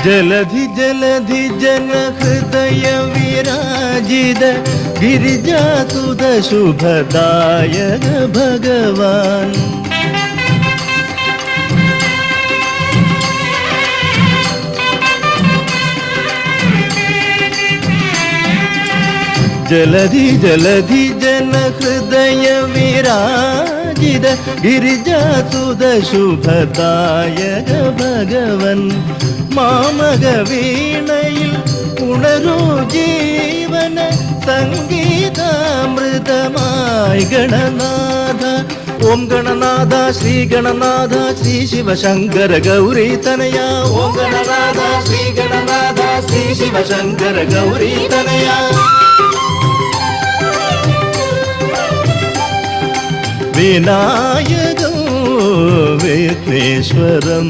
ജലധി ജലധി ജനഹൃദയ വിരാജിത ഗിരിജാസുത ശുഭദായക ഭഗവാൻ. ജലധി ജലധി ജനഹൃദയ വിരാജിത ഗിരിജാസുത ശുഭദായക ഭഗവൻ. മാമക വീണയിൽ ഉണരൂ ജീവന സംഗീതാമൃതമായി ഗണനാഥ. ഓം ഗണനാഥ ശ്രീ ഗണനാഥ ശ്രീ ശിവശങ്കര ഗൗരീ തനയ. ഓം ഗണനാഥ ശ്രീ ഗണനാഥ ശ്രീ ശിവശങ്കര ഗൗരീ തനയ. വിനായകോ വിഘ്നേശ്വരം